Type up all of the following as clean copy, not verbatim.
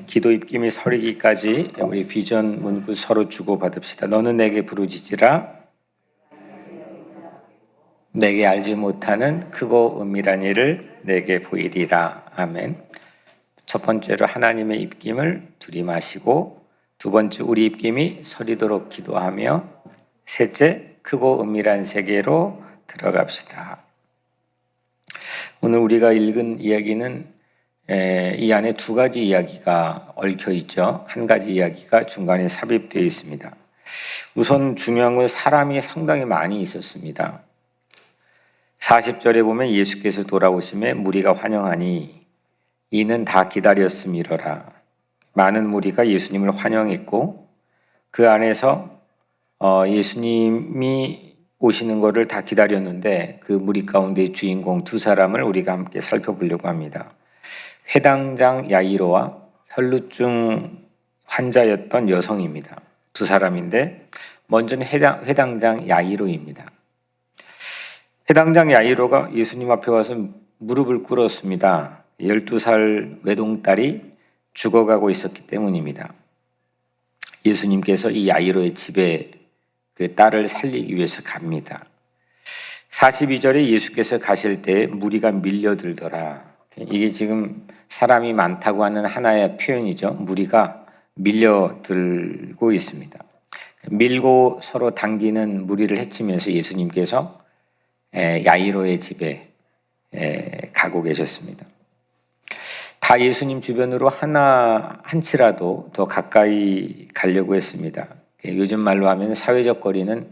기도 입김이 서리기까지 우리 비전 문구 서로 주고받읍시다. 너는 내게 부르짖으라. 내게 알지 못하는 크고 은밀한 일을 내게 보이리라. 아멘. 첫 번째로 하나님의 입김을 들이마시고, 두 번째 우리 입김이 서리도록 기도하며, 셋째 크고 은밀한 세계로 들어갑시다. 오늘 우리가 읽은 이야기는 이 안에 두 가지 이야기가 얽혀 있죠. 한 가지 이야기가 중간에 삽입되어 있습니다. 우선 중요한 건 사람이 상당히 많이 있었습니다. 40절에 보면 예수께서 돌아오심에 무리가 환영하니 이는 다 기다렸음이러라. 많은 무리가 예수님을 환영했고, 그 안에서 예수님이 오시는 것을 다 기다렸는데, 그 무리 가운데 주인공 두 사람을 우리가 함께 살펴보려고 합니다. 회당장 야이로와 혈루증 환자였던 여성입니다. 두 사람인데, 먼저는 회당장 야이로입니다. 회당장 야이로가 예수님 앞에 와서 무릎을 꿇었습니다. 12살 외동딸이 죽어가고 있었기 때문입니다. 예수님께서 이 야이로의 집에 그 딸을 살리기 위해서 갑니다. 42절에 예수께서 가실 때 무리가 밀려들더라. 이게 지금 사람이 많다고 하는 하나의 표현이죠. 무리가 밀려들고 있습니다. 밀고 서로 당기는 무리를 헤치면서 예수님께서 야이로의 집에 가고 계셨습니다. 다 예수님 주변으로 한치라도 더 가까이 가려고 했습니다. 요즘 말로 하면 사회적 거리는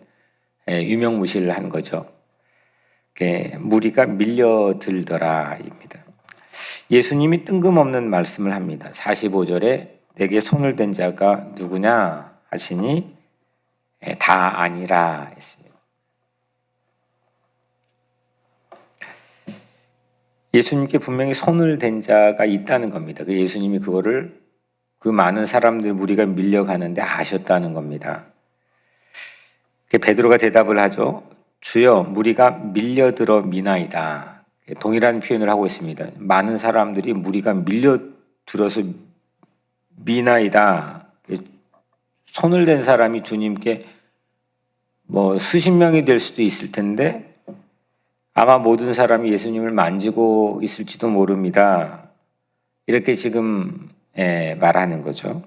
유명무실한 거죠. 무리가 밀려들더라입니다. 예수님이 뜬금없는 말씀을 합니다. 45절에 내게 손을 댄 자가 누구냐 하시니 다 아니라 했습니다. 예수님께 분명히 손을 댄 자가 있다는 겁니다. 예수님이 그거를 그 많은 사람들 무리가 밀려가는데 아셨다는 겁니다. 베드로가 대답을 하죠. 주여, 무리가 밀려들어 미나이다. 동일한 표현을 하고 있습니다. 많은 사람들이 무리가 밀려들어서 미나이다. 손을 댄 사람이 주님께 수십 명이 될 수도 있을 텐데 아마 모든 사람이 예수님을 만지고 있을지도 모릅니다. 이렇게 지금 말하는 거죠.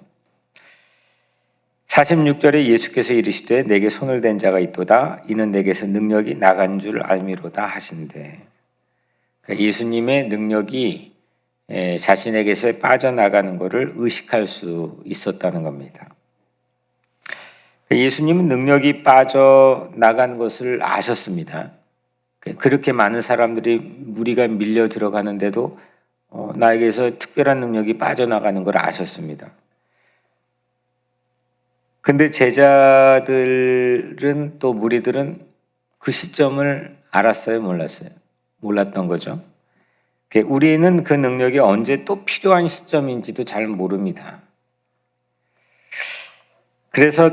46절에 예수께서 이르시되 내게 손을 댄 자가 있도다. 이는 내게서 능력이 나간 줄 알미로다 하신대. 예수님의 능력이 자신에게서 빠져나가는 것을 의식할 수 있었다는 겁니다. 예수님은 능력이 빠져나간 것을 아셨습니다. 그렇게 많은 사람들이 무리가 밀려 들어가는데도 나에게서 특별한 능력이 빠져나가는 걸 아셨습니다. 근데 제자들은 또 무리들은 그 시점을 알았어요? 몰랐어요? 몰랐던 거죠. 우리는 그 능력이 언제 또 필요한 시점인지도 잘 모릅니다. 그래서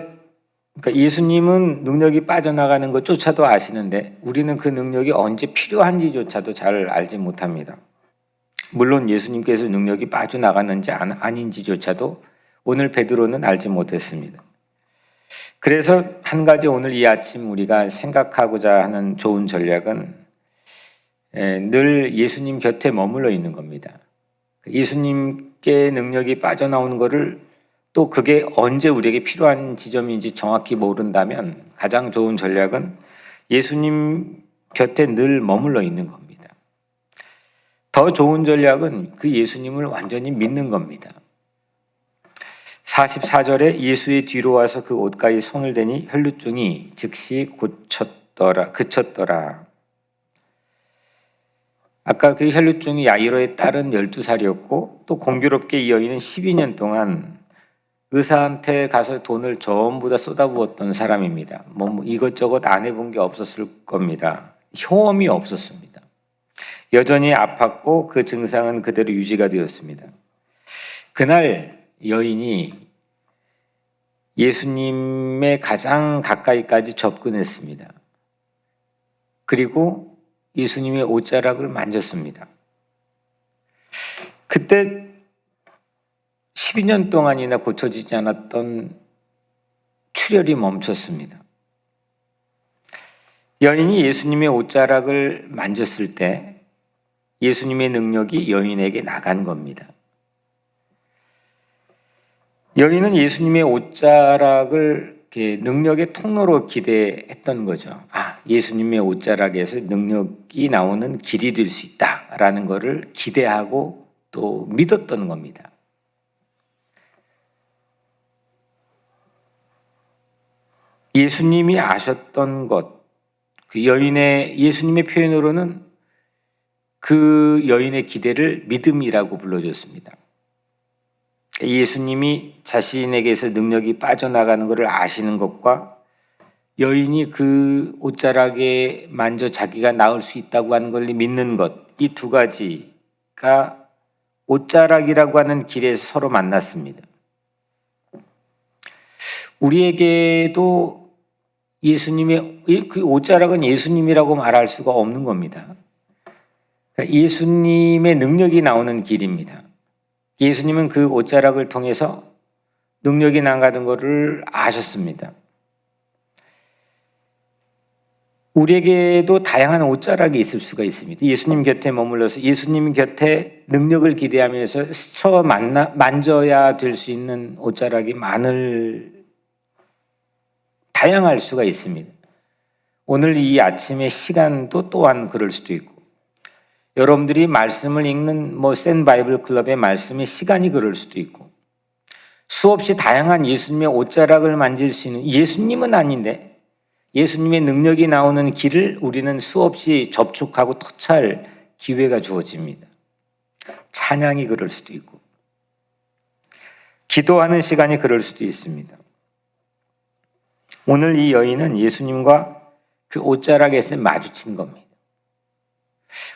예수님은 능력이 빠져나가는 것조차도 아시는데 우리는 그 능력이 언제 필요한지조차도 잘 알지 못합니다. 물론 예수님께서 능력이 빠져나갔는지 아닌지조차도 오늘 베드로는 알지 못했습니다. 그래서 한 가지 오늘 이 아침 우리가 생각하고자 하는 좋은 전략은 늘 예수님 곁에 머물러 있는 겁니다. 예수님께 능력이 빠져나오는 것을 또 그게 언제 우리에게 필요한 지점인지 정확히 모른다면 가장 좋은 전략은 예수님 곁에 늘 머물러 있는 겁니다. 더 좋은 전략은 그 예수님을 완전히 믿는 겁니다. 44절에 예수의 뒤로 와서 그 옷가에 손을 대니 혈루증이 즉시 그쳤더라. 아까 그 혈루증이 야이로의 딸은 12살이었고 또 공교롭게 이 여인은 12년 동안 의사한테 가서 돈을 전부 다 쏟아부었던 사람입니다. 이것저것 안 해본 게 없었을 겁니다. 효험이 없었습니다. 여전히 아팠고 그 증상은 그대로 유지가 되었습니다. 그날 여인이 예수님의 가장 가까이까지 접근했습니다. 그리고 예수님의 옷자락을 만졌습니다. 그때 12년 동안이나 고쳐지지 않았던 출혈이 멈췄습니다. 여인이 예수님의 옷자락을 만졌을 때 예수님의 능력이 여인에게 나간 겁니다. 여인은 예수님의 옷자락을 능력의 통로로 기대했던 거죠. 예수님의 옷자락에서 능력이 나오는 길이 될 수 있다라는 것을 기대하고 또 믿었던 겁니다. 예수님이 아셨던 것, 예수님의 표현으로는 그 여인의 기대를 믿음이라고 불러줬습니다. 예수님이 자신에게서 능력이 빠져나가는 것을 아시는 것과 여인이 그 옷자락에 만져 자기가 나을 수 있다고 하는 걸 믿는 것, 이 두 가지가 옷자락이라고 하는 길에서 서로 만났습니다. 우리에게도 그 옷자락은 예수님이라고 말할 수가 없는 겁니다. 예수님의 능력이 나오는 길입니다. 예수님은 그 옷자락을 통해서 능력이 나가는 것을 아셨습니다. 우리에게도 다양한 옷자락이 있을 수가 있습니다. 예수님 곁에 머물러서 예수님 곁에 능력을 기대하면서 만져야 될 수 있는 옷자락이 다양할 수가 있습니다. 오늘 이 아침의 시간도 또한 그럴 수도 있고, 여러분들이 말씀을 읽는 센 바이블 클럽의 말씀의 시간이 그럴 수도 있고, 수없이 다양한 예수님의 옷자락을 만질 수 있는, 예수님은 아닌데 예수님의 능력이 나오는 길을 우리는 수없이 접촉하고 터치할 기회가 주어집니다. 찬양이 그럴 수도 있고, 기도하는 시간이 그럴 수도 있습니다. 오늘 이 여인은 예수님과 그 옷자락에서 마주친 겁니다.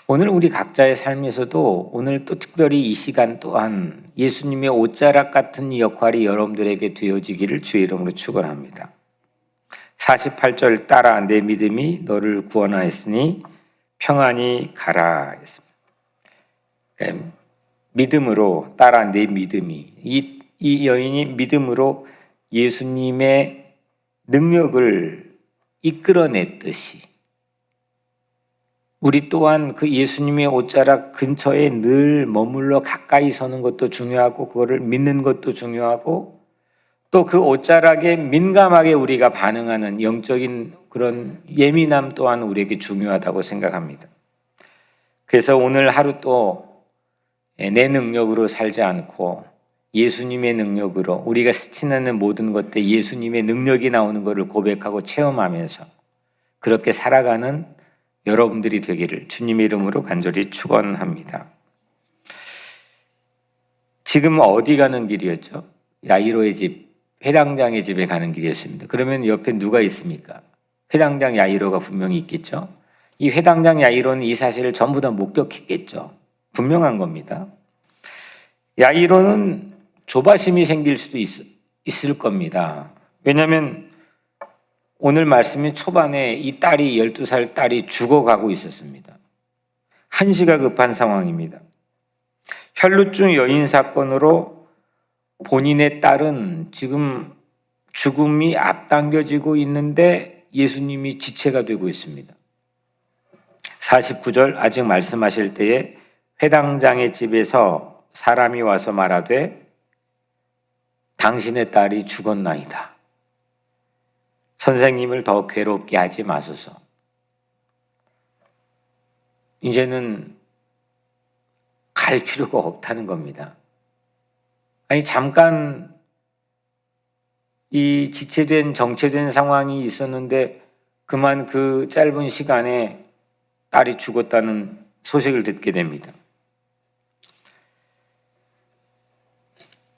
오늘 우리 각자의 삶에서도 오늘 또 특별히 이 시간 또한 예수님의 옷자락 같은 역할이 여러분들에게 되어지기를 주의 이름으로 축원합니다. 48절 따라 내 믿음이 너를 구원하였으니 평안히 가라 했습니다. 그러니까 믿음으로 따라 내 믿음이, 이 여인이 믿음으로 예수님의 능력을 이끌어냈듯이 우리 또한 그 예수님의 옷자락 근처에 늘 머물러 가까이 서는 것도 중요하고, 그거를 믿는 것도 중요하고, 또 그 옷자락에 민감하게 우리가 반응하는 영적인 그런 예민함 또한 우리에게 중요하다고 생각합니다. 그래서 오늘 하루 또 내 능력으로 살지 않고 예수님의 능력으로 우리가 스치는 모든 것들 예수님의 능력이 나오는 것을 고백하고 체험하면서 그렇게 살아가는 여러분들이 되기를 주님의 이름으로 간절히 축원합니다. 지금 어디 가는 길이었죠? 야이로의 집, 회당장의 집에 가는 길이었습니다. 그러면 옆에 누가 있습니까? 회당장 야이로가 분명히 있겠죠? 이 회당장 야이로는 이 사실을 전부 다 목격했겠죠? 분명한 겁니다. 야이로는 조바심이 생길 수도 있을 겁니다. 왜냐하면 오늘 말씀이 초반에 이 딸이 12살 딸이 죽어가고 있었습니다. 한시가 급한 상황입니다. 혈루증 여인 사건으로 본인의 딸은 지금 죽음이 앞당겨지고 있는데 예수님이 지체가 되고 있습니다. 49절 아직 말씀하실 때에 회당장의 집에서 사람이 와서 말하되 당신의 딸이 죽었나이다. 선생님을 더 괴롭게 하지 마소서. 이제는 갈 필요가 없다는 겁니다. 아니 잠깐 이 지체된 정체된 상황이 있었는데 그만 그 짧은 시간에 딸이 죽었다는 소식을 듣게 됩니다.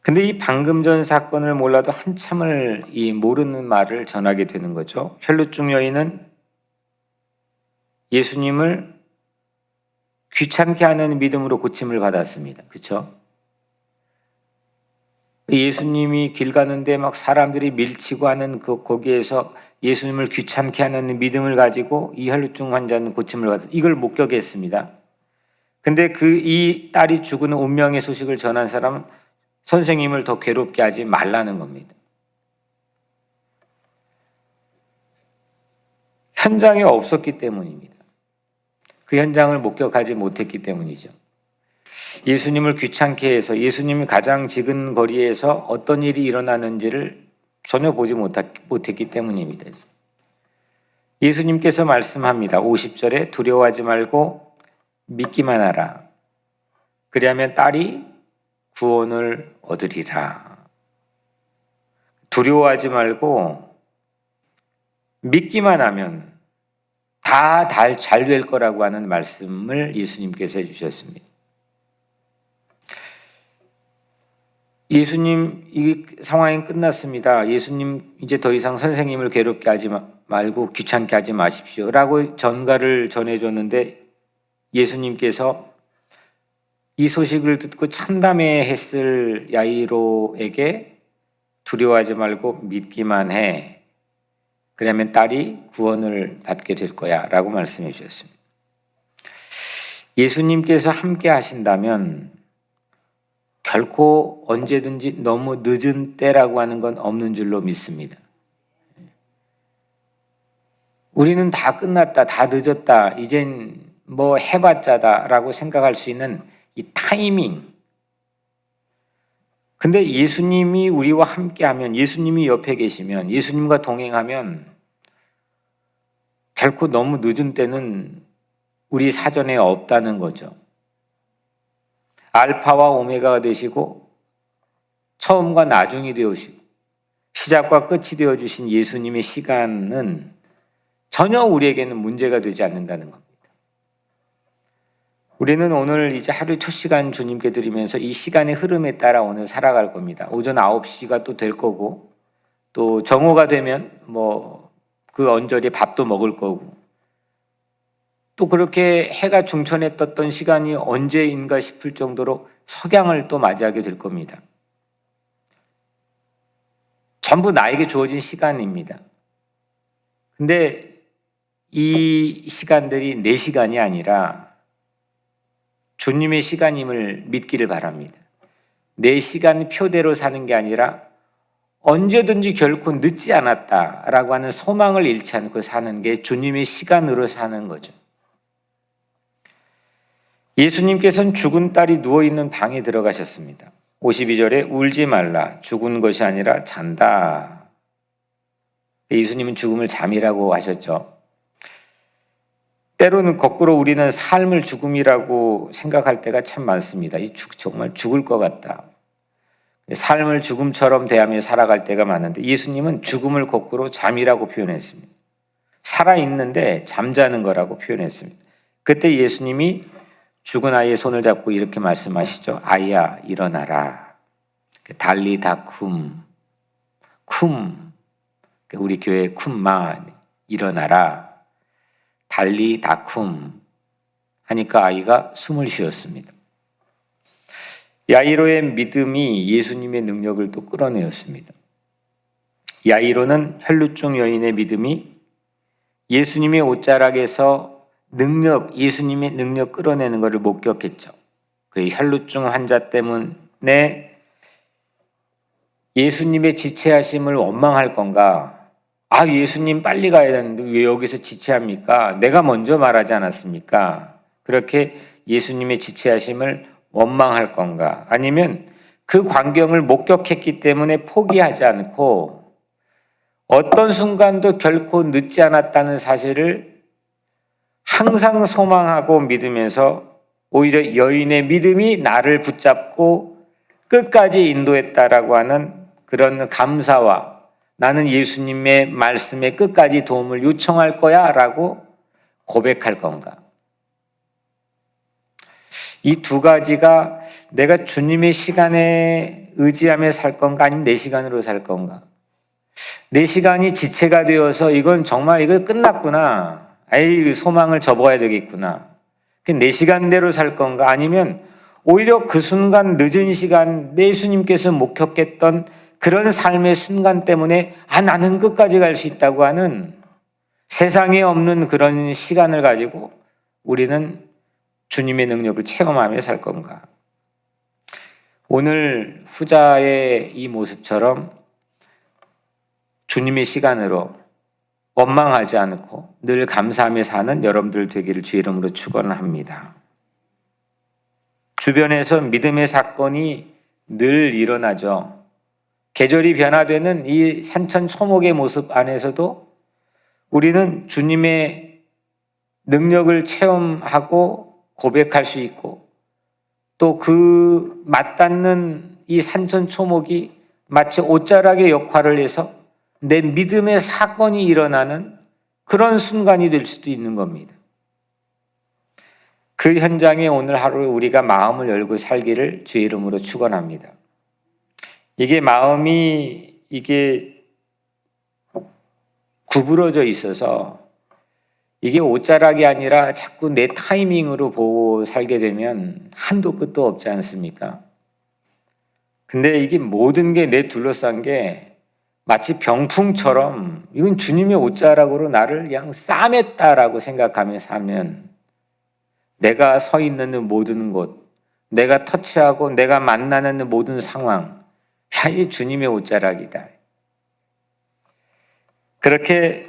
근데 이 방금 전 사건을 몰라도 한참을 이 모르는 말을 전하게 되는 거죠. 혈루증 여인은 예수님을 귀찮게 하는 믿음으로 고침을 받았습니다. 그렇죠? 예수님이 길 가는데 막 사람들이 밀치고 하는 거기에서 예수님을 귀찮게 하는 믿음을 가지고 이 혈루증 환자는 고침을 받았습니다. 이걸 목격했습니다. 근데 이 딸이 죽은 운명의 소식을 전한 사람은 선생님을 더 괴롭게 하지 말라는 겁니다. 현장에 없었기 때문입니다. 그 현장을 목격하지 못했기 때문이죠. 예수님을 귀찮게 해서 예수님이 가장 지근 거리에서 어떤 일이 일어나는지를 전혀 보지 못했기 때문입니다. 예수님께서 말씀합니다. 50절에 두려워하지 말고 믿기만 하라. 그리하면 딸이 구원을 얻으리라. 두려워하지 말고 믿기만 하면 다 잘 될 거라고 하는 말씀을 예수님께서 해주셨습니다. 예수님 이 상황이 끝났습니다. 예수님 이제 더 이상 선생님을 괴롭게 하지 말고 귀찮게 하지 마십시오 라고 전가를 전해줬는데 예수님께서 이 소식을 듣고 참담해했을 야이로에게 두려워하지 말고 믿기만 해. 그러면 딸이 구원을 받게 될 거야 라고 말씀해 주셨습니다. 예수님께서 함께 하신다면 결코 언제든지 너무 늦은 때라고 하는 건 없는 줄로 믿습니다. 우리는 다 끝났다, 다 늦었다, 이젠 뭐 해봤자다 라고 생각할 수 있는 이 타이밍. 근데 예수님이 우리와 함께하면, 예수님이 옆에 계시면, 예수님과 동행하면 결코 너무 늦은 때는 우리 사전에 없다는 거죠. 알파와 오메가가 되시고 처음과 나중이 되시고 시작과 끝이 되어주신 예수님의 시간은 전혀 우리에게는 문제가 되지 않는다는 겁니다. 우리는 오늘 이제 하루 첫 시간 주님께 드리면서 이 시간의 흐름에 따라 오늘 살아갈 겁니다. 오전 9시가 또 될 거고 또 정오가 되면 뭐 그 언저리에 밥도 먹을 거고 또 그렇게 해가 중천에 떴던 시간이 언제인가 싶을 정도로 석양을 또 맞이하게 될 겁니다. 전부 나에게 주어진 시간입니다. 근데 이 시간들이 내 시간이 아니라 주님의 시간임을 믿기를 바랍니다. 내 시간 표대로 사는 게 아니라 언제든지 결코 늦지 않았다라고 하는 소망을 잃지 않고 사는 게 주님의 시간으로 사는 거죠. 예수님께서는 죽은 딸이 누워있는 방에 들어가셨습니다. 52절에 울지 말라. 죽은 것이 아니라 잔다. 예수님은 죽음을 잠이라고 하셨죠. 때로는 거꾸로 우리는 삶을 죽음이라고 생각할 때가 참 많습니다. 정말 죽을 것 같다. 삶을 죽음처럼 대하며 살아갈 때가 많은데 예수님은 죽음을 거꾸로 잠이라고 표현했습니다. 살아있는데 잠자는 거라고 표현했습니다. 그때 예수님이 죽은 아이의 손을 잡고 이렇게 말씀하시죠. 아이야 일어나라. 달리다쿰. 우리 교회 쿰마 일어나라. 달리다쿰 하니까 아이가 숨을 쉬었습니다. 야이로의 믿음이 예수님의 능력을 또 끌어내었습니다. 야이로는 혈루증 여인의 믿음이 예수님의 옷자락에서 예수님의 능력 끌어내는 것을 목격했죠. 그 혈루증 환자 때문에 예수님의 지체하심을 원망할 건가? 예수님 빨리 가야 되는데 왜 여기서 지체합니까? 내가 먼저 말하지 않았습니까? 그렇게 예수님의 지체하심을 원망할 건가? 아니면 그 광경을 목격했기 때문에 포기하지 않고 어떤 순간도 결코 늦지 않았다는 사실을 항상 소망하고 믿으면서 오히려 여인의 믿음이 나를 붙잡고 끝까지 인도했다라고 하는 그런 감사와 나는 예수님의 말씀에 끝까지 도움을 요청할 거야 라고 고백할 건가? 이 두 가지가 내가 주님의 시간에 의지하며 살 건가 아니면 내 시간으로 살 건가? 내 시간이 지체가 되어서 이건 정말 이거 끝났구나. 소망을 접어야 되겠구나. 내 시간대로 살 건가? 아니면 오히려 그 순간 늦은 시간 예수님께서 목격했던 그런 삶의 순간 때문에 나는 끝까지 갈 수 있다고 하는 세상에 없는 그런 시간을 가지고 우리는 주님의 능력을 체험하며 살 건가? 오늘 후자의 이 모습처럼 주님의 시간으로 원망하지 않고 늘 감사하며 사는 여러분들 되기를 주의 이름으로 축원합니다. 주변에서 믿음의 사건이 늘 일어나죠. 계절이 변화되는 이 산천초목의 모습 안에서도 우리는 주님의 능력을 체험하고 고백할 수 있고, 또 그 맞닿는 이 산천초목이 마치 옷자락의 역할을 해서 내 믿음의 사건이 일어나는 그런 순간이 될 수도 있는 겁니다. 그 현장에 오늘 하루 우리가 마음을 열고 살기를 주의 이름으로 축원합니다. 마음이 구부러져 있어서 이게 옷자락이 아니라 자꾸 내 타이밍으로 보고 살게 되면 한도 끝도 없지 않습니까? 근데 이게 모든 게 내 둘러싼 게 마치 병풍처럼 이건 주님의 옷자락으로 나를 그냥 싸맸다라고 생각하며 살면 내가 서 있는 모든 곳, 내가 터치하고 내가 만나는 모든 상황, 이 주님의 옷자락이다. 그렇게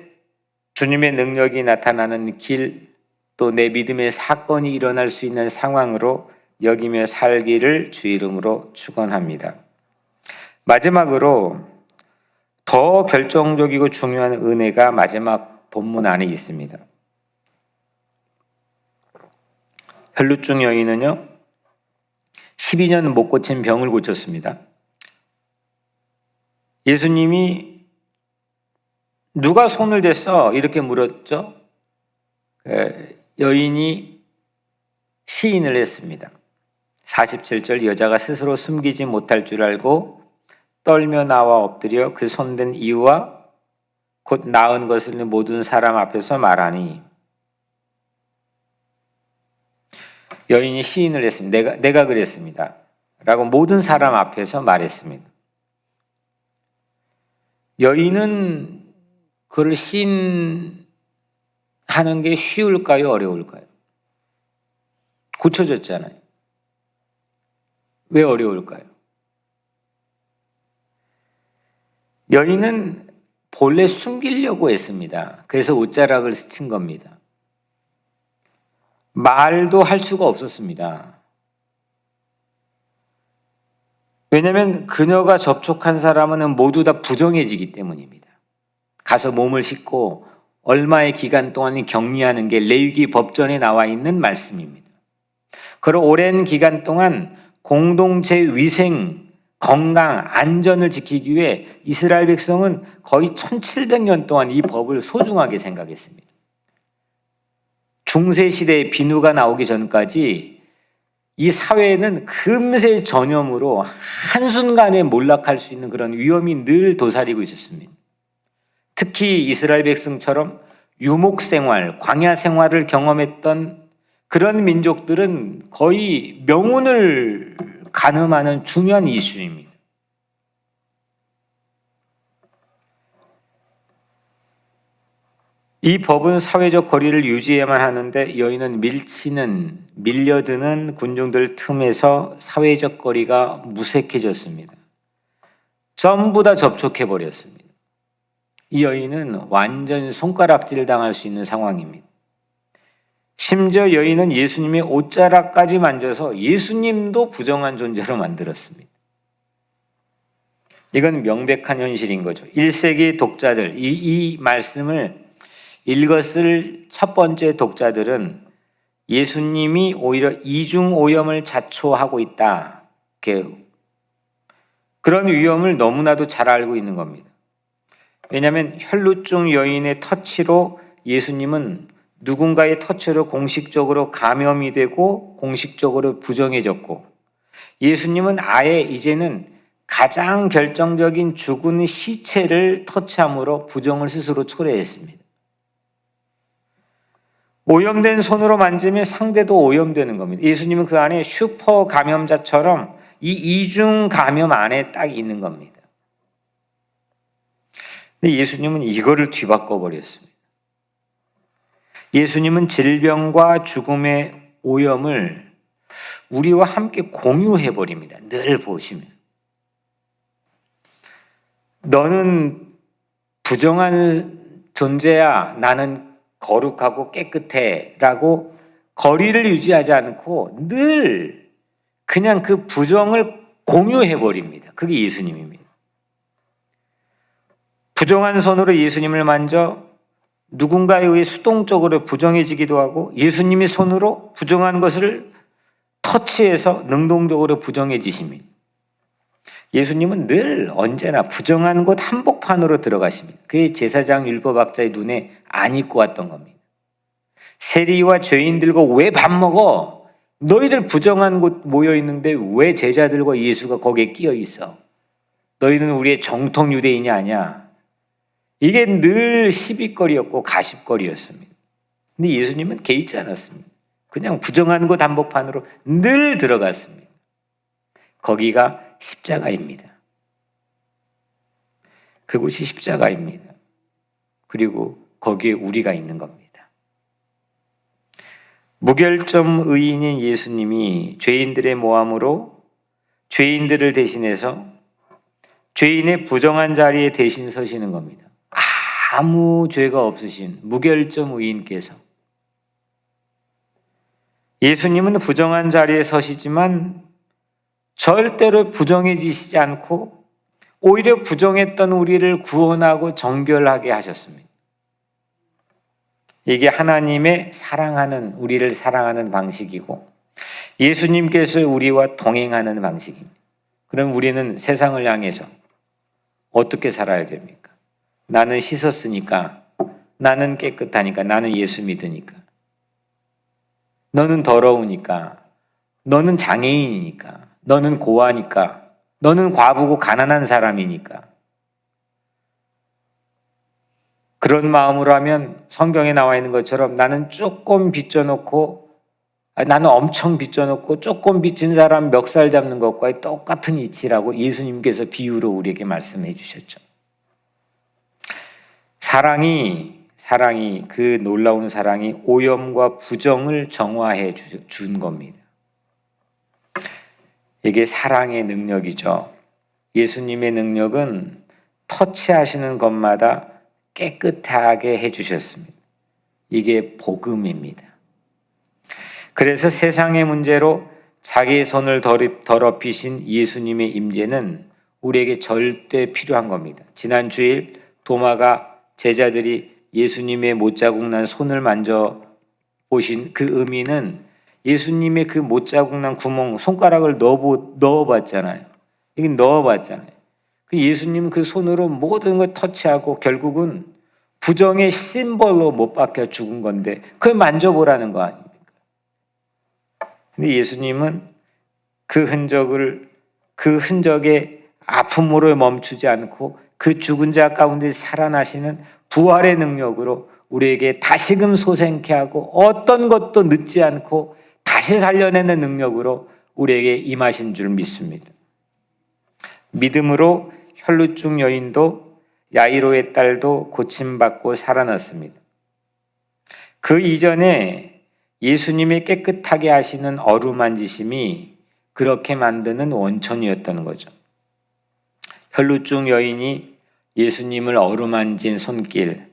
주님의 능력이 나타나는 길, 또 내 믿음의 사건이 일어날 수 있는 상황으로 여기며 살기를 주의 이름으로 축원합니다. 마지막으로 더 결정적이고 중요한 은혜가 마지막 본문 안에 있습니다. 혈루증 여인은요, 12년 못 고친 병을 고쳤습니다. 예수님이 누가 손을 댔어? 이렇게 물었죠. 여인이 시인을 했습니다. 47절, 여자가 스스로 숨기지 못할 줄 알고 떨며 나와 엎드려 그 손댄 이유와 곧 나은 것을 모든 사람 앞에서 말하니. 여인이 시인을 했습니다. 내가 그랬습니다 라고 모든 사람 앞에서 말했습니다. 여인은 그걸 시인하는 게 쉬울까요? 어려울까요? 고쳐졌잖아요. 왜 어려울까요? 여인은 본래 숨기려고 했습니다. 그래서 옷자락을 스친 겁니다. 말도 할 수가 없었습니다. 왜냐하면 그녀가 접촉한 사람은 모두 다 부정해지기 때문입니다. 가서 몸을 씻고 얼마의 기간 동안 격리하는 게 레위기 법전에 나와 있는 말씀입니다. 그런 오랜 기간 동안 공동체 위생, 건강, 안전을 지키기 위해 이스라엘 백성은 거의 1700년 동안 이 법을 소중하게 생각했습니다. 중세시대의 비누가 나오기 전까지 이 사회에는 금세 전염으로 한순간에 몰락할 수 있는 그런 위험이 늘 도사리고 있었습니다. 특히 이스라엘 백성처럼 유목생활, 광야생활을 경험했던 그런 민족들은 거의 명운을 가늠하는 중요한 이슈입니다. 이 법은 사회적 거리를 유지해야만 하는데 여인은 밀려드는 군중들 틈에서 사회적 거리가 무색해졌습니다. 전부 다 접촉해버렸습니다. 이 여인은 완전 손가락질 당할 수 있는 상황입니다. 심지어 여인은 예수님의 옷자락까지 만져서 예수님도 부정한 존재로 만들었습니다. 이건 명백한 현실인 거죠. 1세기 독자들, 이 말씀을 읽었을 첫 번째 독자들은 예수님이 오히려 이중오염을 자초하고 있다, 그런 위험을 너무나도 잘 알고 있는 겁니다. 왜냐하면 혈루증 여인의 터치로 예수님은 누군가의 터치로 공식적으로 감염이 되고 공식적으로 부정해졌고, 예수님은 아예 이제는 가장 결정적인 죽은 시체를 터치함으로 부정을 스스로 초래했습니다. 오염된 손으로 만지면 상대도 오염되는 겁니다. 예수님은 그 안에 슈퍼 감염자처럼 이 이중 감염 안에 딱 있는 겁니다. 근데 예수님은 이거를 뒤바꿔 버렸습니다. 예수님은 질병과 죽음의 오염을 우리와 함께 공유해 버립니다. 늘 보시면. 너는 부정한 존재야. 나는 거룩하고 깨끗해. 라고 거리를 유지하지 않고 늘 그냥 그 부정을 공유해 버립니다. 그게 예수님입니다. 부정한 손으로 예수님을 만져 누군가에 의해 수동적으로 부정해지기도 하고 예수님이 손으로 부정한 것을 터치해서 능동적으로 부정해지십니다. 예수님은 늘 언제나 부정한 곳 한복판으로 들어가십니다. 그게 제사장 율법학자의 눈에 안 익고 왔던 겁니다. 세리와 죄인들과 왜 밥 먹어? 너희들 부정한 곳 모여 있는데 왜 제자들과 예수가 거기에 끼어 있어? 너희는 우리의 정통 유대인이 아니야. 이게 늘 시비거리였고 가십거리였습니다. 근데 예수님은 개의치 않았습니다. 그냥 부정한 곳 한복판으로 늘 들어갔습니다. 거기가 십자가입니다. 그곳이 십자가입니다. 그리고 거기에 우리가 있는 겁니다. 무결점 의인인 예수님이 죄인들의 모함으로 죄인들을 대신해서 죄인의 부정한 자리에 대신 서시는 겁니다. 아무 죄가 없으신 무결점 의인께서 예수님은 부정한 자리에 서시지만 절대로 부정해지시지 않고 오히려 부정했던 우리를 구원하고 정결하게 하셨습니다. 이게 하나님의 사랑하는, 우리를 사랑하는 방식이고 예수님께서 우리와 동행하는 방식입니다. 그럼 우리는 세상을 향해서 어떻게 살아야 됩니까? 나는 씻었으니까, 나는 깨끗하니까, 나는 예수 믿으니까, 너는 더러우니까, 너는 장애인이니까, 너는 고아니까, 너는 과부고 가난한 사람이니까. 그런 마음으로 하면 성경에 나와 있는 것처럼 나는 조금 빚져놓고, 나는 엄청 빚져놓고 조금 빚진 사람 멱살 잡는 것과 똑같은 이치라고 예수님께서 비유로 우리에게 말씀해 주셨죠. 사랑이 그 놀라운 사랑이 오염과 부정을 정화해 준 겁니다. 이게 사랑의 능력이죠. 예수님의 능력은 터치하시는 것마다 깨끗하게 해주셨습니다. 이게 복음입니다. 그래서 세상의 문제로 자기의 손을 더럽히신 예수님의 임재는 우리에게 절대 필요한 겁니다. 지난 주일 도마가 제자들이 예수님의 못자국 난 손을 만져보신 그 의미는 예수님의 그 못자국 난 구멍, 손가락을 넣어봤잖아요. 이게 넣어봤잖아요. 예수님 그 손으로 모든 걸 터치하고 결국은 부정의 심벌로 못 박혀 죽은 건데 그걸 만져보라는 거 아닙니까? 근데 예수님은 그 흔적의 아픔으로 멈추지 않고 그 죽은 자 가운데 살아나시는 부활의 능력으로 우리에게 다시금 소생케 하고 어떤 것도 늦지 않고 다시 살려내는 능력으로 우리에게 임하신 줄 믿습니다. 믿음으로 혈루증 여인도 야이로의 딸도 고침받고 살아났습니다. 그 이전에 예수님의 깨끗하게 하시는 어루만지심이 그렇게 만드는 원천이었던 거죠. 혈루증 여인이 예수님을 어루만진 손길,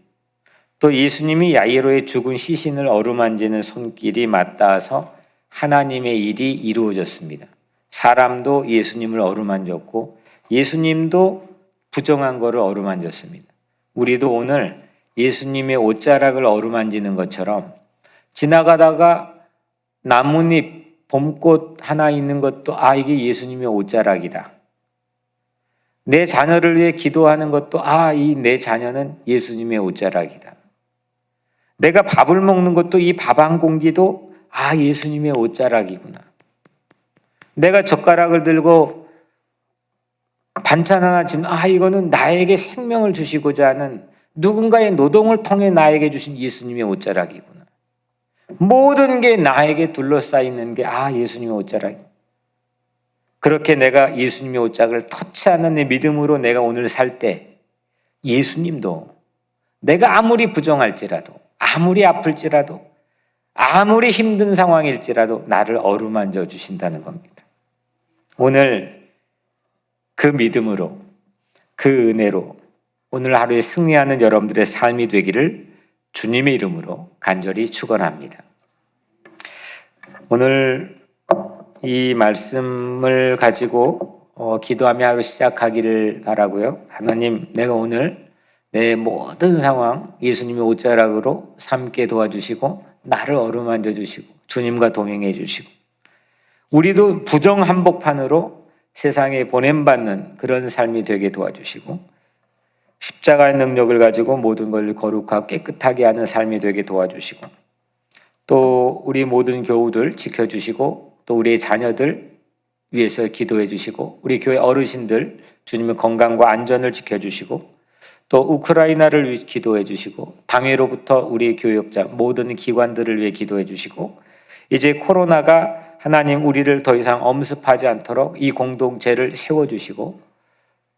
또 예수님이 야이로의 죽은 시신을 어루만지는 손길이 맞닿아서 하나님의 일이 이루어졌습니다. 사람도 예수님을 어루만졌고 예수님도 부정한 것을 어루만졌습니다. 우리도 오늘 예수님의 옷자락을 어루만지는 것처럼 지나가다가 나뭇잎, 봄꽃 하나 있는 것도 이게 예수님의 옷자락이다. 내 자녀를 위해 기도하는 것도 이 내 자녀는 예수님의 옷자락이다. 내가 밥을 먹는 것도 이 밥 한 공기도 예수님의 옷자락이구나. 내가 젓가락을 들고 반찬 하나 지금 이거는 나에게 생명을 주시고자 하는 누군가의 노동을 통해 나에게 주신 예수님의 옷자락이구나. 모든 게 나에게 둘러싸이는 게 예수님의 옷자락이구나. 그렇게 내가 예수님의 옷자락을 터치하는 내 믿음으로 내가 오늘 살 때 예수님도 내가 아무리 부정할지라도 아무리 아플지라도 아무리 힘든 상황일지라도 나를 어루만져 주신다는 겁니다. 오늘 그 믿음으로, 그 은혜로 오늘 하루에 승리하는 여러분들의 삶이 되기를 주님의 이름으로 간절히 축원합니다. 오늘 이 말씀을 가지고 기도하며 하루 시작하기를 바라고요. 하나님, 내가 오늘 내 모든 상황 예수님의 옷자락으로 삼게 도와주시고 나를 어루만져 주시고 주님과 동행해 주시고 우리도 부정 한복판으로 세상에 보냄받는 그런 삶이 되게 도와주시고 십자가의 능력을 가지고 모든 걸 거룩하고 깨끗하게 하는 삶이 되게 도와주시고 또 우리 모든 교우들 지켜주시고 또 우리의 자녀들 위해서 기도해 주시고 우리 교회 어르신들 주님의 건강과 안전을 지켜주시고 또 우크라이나를 위해 기도해 주시고 당회로부터 우리 교역자 모든 기관들을 위해 기도해 주시고 이제 코로나가 하나님 우리를 더 이상 엄습하지 않도록 이 공동체를 세워주시고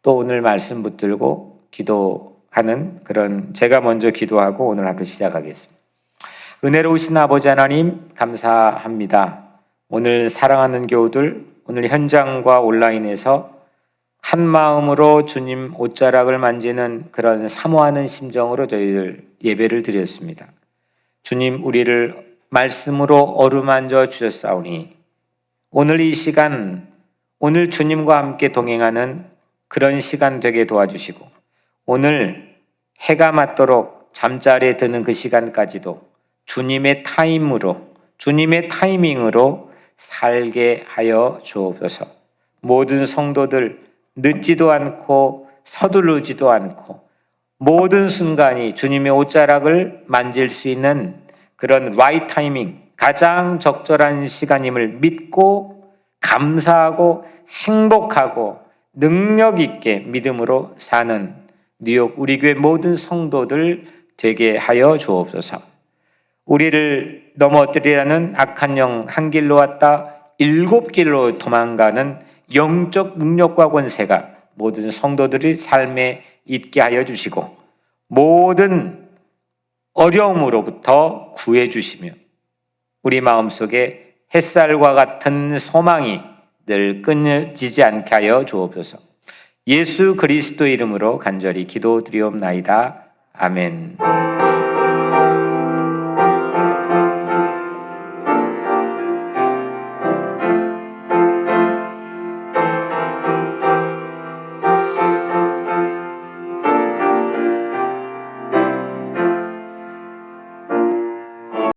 또 오늘 말씀 붙들고 기도하는 그런 제가 먼저 기도하고 오늘 하루 시작하겠습니다. 은혜로우신 아버지 하나님 감사합니다. 오늘 사랑하는 교우들 오늘 현장과 온라인에서 한 마음으로 주님 옷자락을 만지는 그런 사모하는 심정으로 저희들 예배를 드렸습니다. 주님 우리를 말씀으로 어루만져 주셨사오니 오늘 이 시간 오늘 주님과 함께 동행하는 그런 시간 되게 도와주시고 오늘 해가 맞도록 잠자리에 드는 그 시간까지도 주님의 타이밍으로 살게 하여 주옵소서. 모든 성도들 늦지도 않고 서두르지도 않고 모든 순간이 주님의 옷자락을 만질 수 있는 그런 right 타이밍, 가장 적절한 시간임을 믿고 감사하고 행복하고 능력 있게 믿음으로 사는 뉴욕 우리 교회 모든 성도들 되게 하여 주옵소서. 우리를 넘어뜨리라는 악한 영 한 길로 왔다 7길로 도망가는 영적 능력과 권세가 모든 성도들의 삶에 있게 하여 주시고 모든 어려움으로부터 구해 주시며 우리 마음속에 햇살과 같은 소망이 늘 끊어지지 않게 하여 주옵소서. 예수 그리스도 이름으로 간절히 기도드리옵나이다. 아멘.